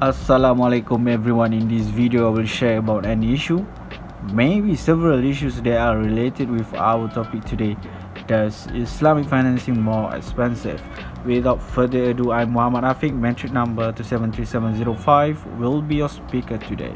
Assalamualaikum everyone. In this video I will share about an issue, maybe several issues that are related with our topic today. Does Islamic financing more expensive? Without further ado, I'm Muhammad Afiq, metric number 273705 will be your speaker today.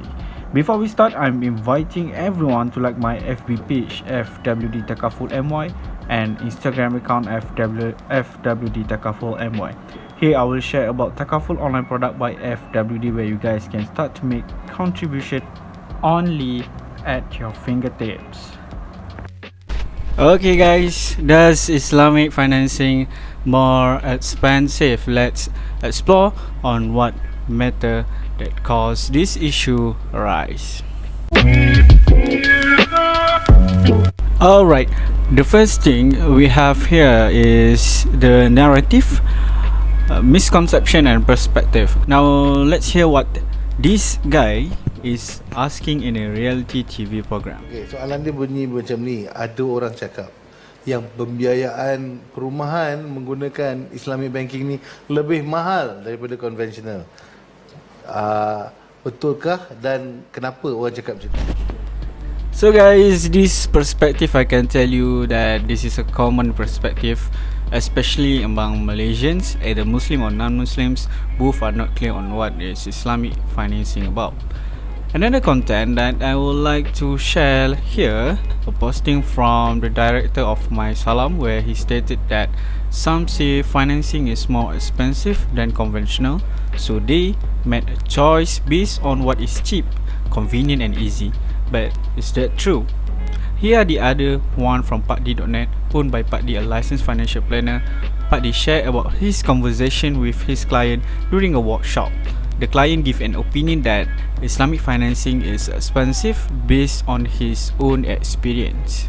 Before we start, I'm inviting everyone to like my FB page FWD Takaful MY and Instagram account FWD Takaful MY. Here I will share about Takaful online product by FWD, where you guys can start to make contribution only at your fingertips. Okay guys, does Islamic financing more expensive? Let's explore on what matter that cause this issue arise. Alright, the first thing we have here is the narrative, misconception and perspective. Now let's hear what this guy is asking in a reality TV program. Okay, soalan dia bunyi macam ni. Ada orang cakap yang pembiayaan perumahan menggunakan Islamic banking ni lebih mahal daripada konvensional. Betulkah dan kenapa orang cakap macam tu? So guys, this perspective, I can tell you that this is a common perspective, especially among Malaysians, either Muslim or non-Muslims. Both are not clear on what is Islamic financing about. Another content that I would like to share here, a posting from the director of My Salam, where he stated that some say financing is more expensive than conventional, so they made a choice based on what is cheap, convenient and easy. But is that true? Here are the other one from PakD.net, owned by PakD, a licensed financial planner. PakD shared about his conversation with his client during a workshop. The client gave an opinion that Islamic financing is expensive based on his own experience.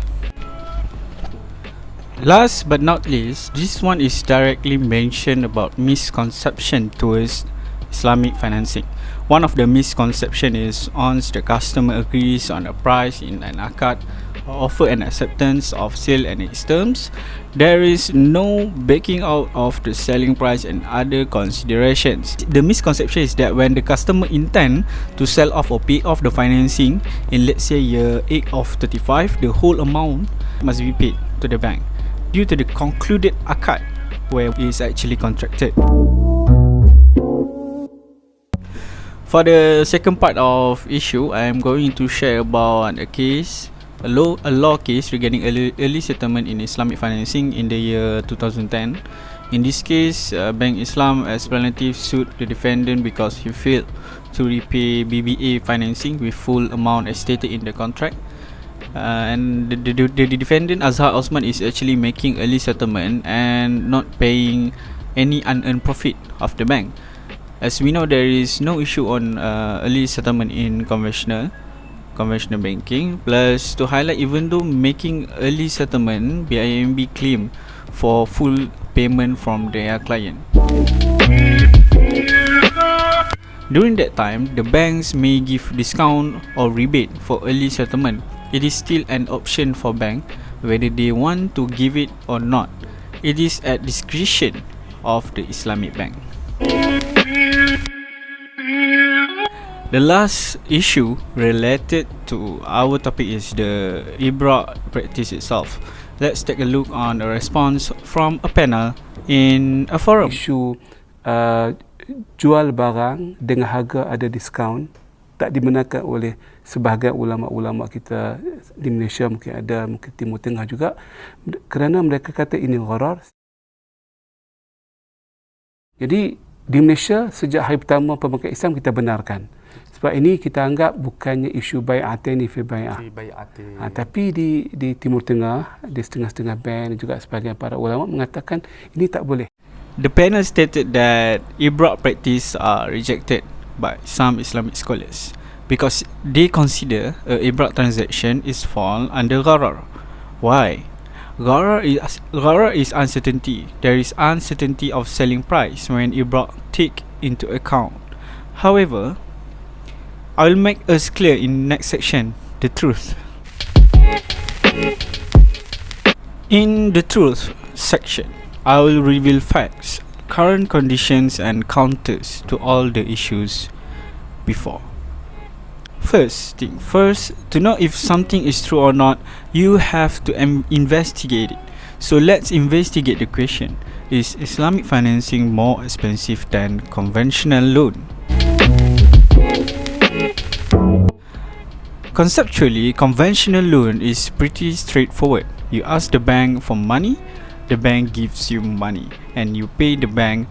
Last but not least, this one is directly mentioned about misconception towards Islamic financing. One of the misconception is once the customer agrees on a price in an akad, offer and acceptance of sale and its terms, there is no backing out of the selling price and other considerations. The misconception is that when the customer intend to sell off or pay off the financing in, let's say, year 8 of 35, the whole amount must be paid to the bank due to the concluded akad where it is actually contracted. For the second part of issue, I am going to share about a case, a law case regarding early settlement in Islamic financing in the year 2010. In this case, Bank Islam as plaintiff sued the defendant because he failed to repay BBA financing with full amount as stated in the contract. And the defendant Azhar Osman is actually making early settlement and not paying any unearned profit of the bank. As we know, there is no issue on early settlement in conventional banking. Plus, to highlight, even though making early settlement, BIMB claim for full payment from their client. During that time, the banks may give discount or rebate for early settlement. It is still an option for bank whether they want to give it or not. It is at discretion of the Islamic bank. The last issue related to our topic is the IBRA practice itself. Let's take a look on a response from a panel in a forum. Isu jual barang dengan harga ada diskaun tak dibenarkan oleh sebahagian ulama-ulama kita di Malaysia, mungkin ada, mungkin Timur Tengah juga, kerana mereka kata ini gharar. Jadi di Malaysia sejak hari pertama pembangkit Islam kita benarkan. Sebab ini kita anggap bukannya isu bai'atain fi bai'ah. Tapi di Timur Tengah, di setengah-setengah band juga sebahagian para ulama mengatakan ini tak boleh. The panel stated that IBRA practice are rejected by some Islamic scholars because they consider a IBRA transaction is fall under gharar. Why? Gharar is uncertainty. There is uncertainty of selling price when IBRA take into account. However, I will make us clear in next section the truth. In the truth section, I will reveal facts, current conditions and counters to all the issues before. First thing first, to know if something is true or not, you have to investigate it. So let's investigate the question: is Islamic financing more expensive than conventional loan? Conceptually, conventional loan is pretty straightforward. You ask the bank for money, the bank gives you money, and you pay the bank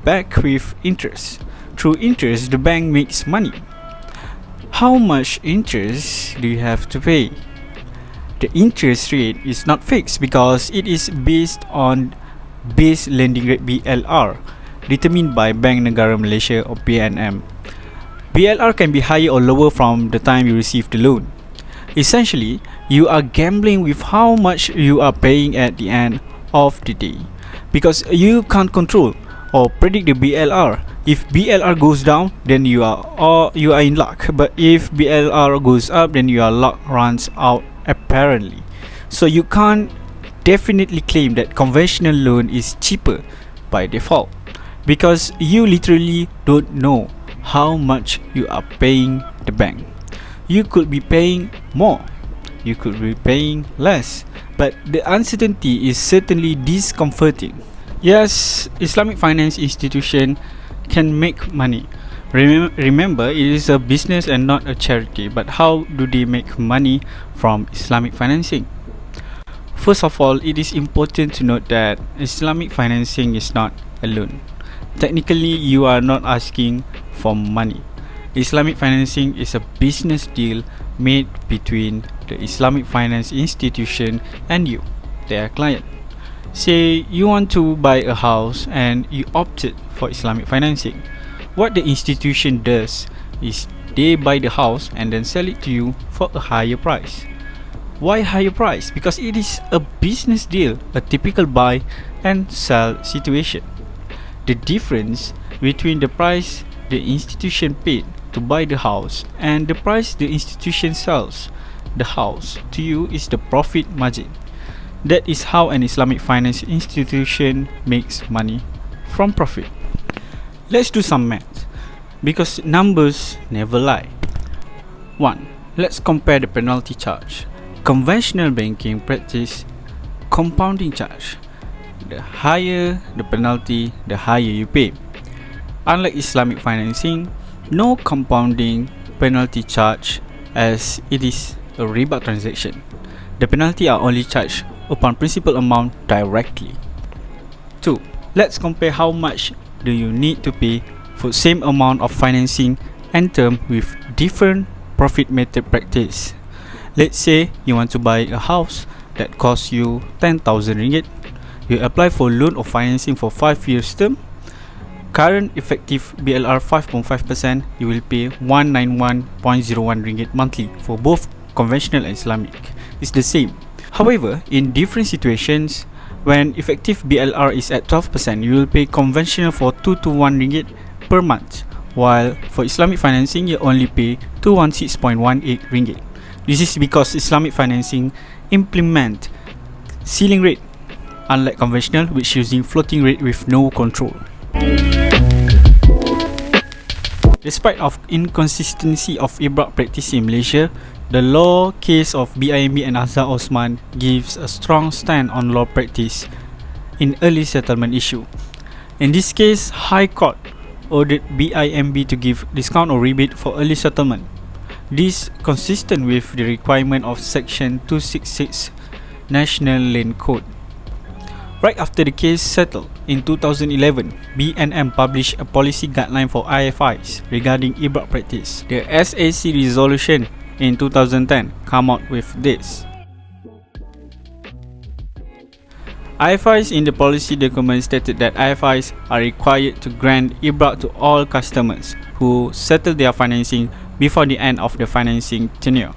back with interest. Through interest, the bank makes money. How much interest do you have to pay? The interest rate is not fixed because it is based on base lending rate BLR, determined by Bank Negara Malaysia or BNM. BLR can be higher or lower from the time you receive the loan. Essentially, you are gambling with how much you are paying at the end of the day, because you can't control or predict the BLR. If BLR goes down, then you are in luck. But if BLR goes up, then your luck runs out apparently. So you can't definitely claim that conventional loan is cheaper by default, because you literally don't know how much you are paying the bank. You could be paying more, you could be paying less, but the uncertainty is certainly discomforting. Yes, Islamic finance institution can make money. Remember, it is a business and not a charity. But how do they make money from Islamic financing? First of all, it is important to note that Islamic financing is not a loan. Technically, you are not asking for money. Islamic financing is a business deal made between the Islamic finance institution and you, their client. Say you want to buy a house and you opted for Islamic financing. What the institution does is they buy the house and then sell it to you for a higher price. Why higher price? Because it is a business deal, a typical buy and sell situation. The difference between the price the institution paid to buy the house and the price the institution sells the house to you is the profit margin. That is how an Islamic finance institution makes money from profit. Let's do some math, because numbers never lie. 1. Let's compare the penalty charge. Conventional banking practice compounding charge. The higher the penalty, the higher you pay. Unlike Islamic financing, no compounding penalty charge, as it is a riba transaction. The penalty are only charged upon principal amount directly. 2. Let's compare how much do you need to pay for same amount of financing and term with different profit method practice. Let's say you want to buy a house that costs you 10,000 ringgit. You apply for loan or financing for 5 years term. Current effective BLR 5.5%, you will pay 191.01 ringgit monthly for both conventional and Islamic. It's the same. However, in different situations, when effective BLR is at 12%, you will pay conventional for 221 ringgit per month, while for Islamic financing, you only pay 216.18 ringgit. This is because Islamic financing implement ceiling rate, unlike conventional, which using floating rate with no control. Despite of inconsistency of IBRAC practice in Malaysia, the law case of BIMB and Azhar Osman gives a strong stand on law practice in early settlement issue. In this case, High Court ordered BIMB to give discount or rebate for early settlement. This consistent with the requirement of Section 266 National Land Code. Right after the case settled in 2011, BNM published a policy guideline for IFIs regarding IBRAC practice. The SAC resolution in 2010 come out with this. IFIs in the policy document stated that IFIs are required to grant IBRAC to all customers who settle their financing before the end of the financing tenure.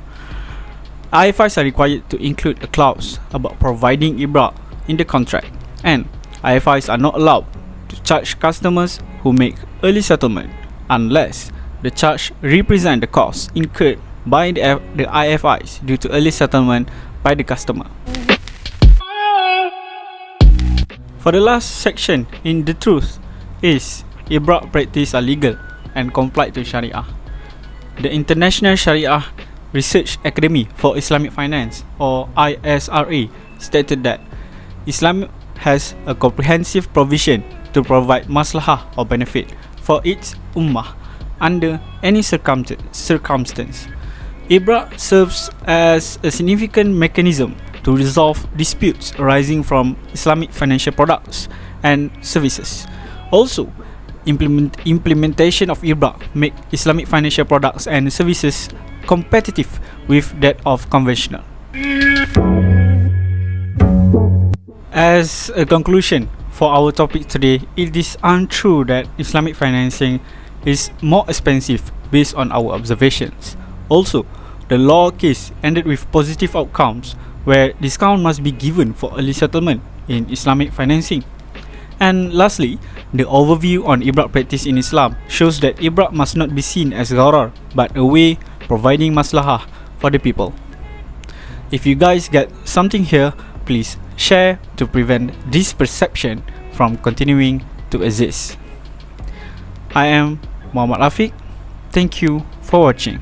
IFIs are required to include a clause about providing IBRAC in the contract, and IFIs are not allowed to charge customers who make early settlement unless the charge represent the cost incurred by the IFIs due to early settlement by the customer. For the last section in the truth is IBRAC practice are legal and comply to Sharia. the International Sharia Research Academy for Islamic Finance, or ISRA, stated that Islam has a comprehensive provision to provide maslahah or benefit for its ummah under any circumstance. IBRA serves as a significant mechanism to resolve disputes arising from Islamic financial products and services. Also, implementation of IBRA make Islamic financial products and services competitive with that of conventional. As a conclusion for our topic today, it is untrue that Islamic financing is more expensive based on our observations. Also, the law case ended with positive outcomes where discount must be given for early settlement in Islamic financing. And lastly, the overview on IBRA practice in Islam shows that IBRA must not be seen as gharar, but a way providing maslahah for the people. If you guys get something here, please share to prevent this perception from continuing to exist. I am Muhammad Afiq. Thank you for watching.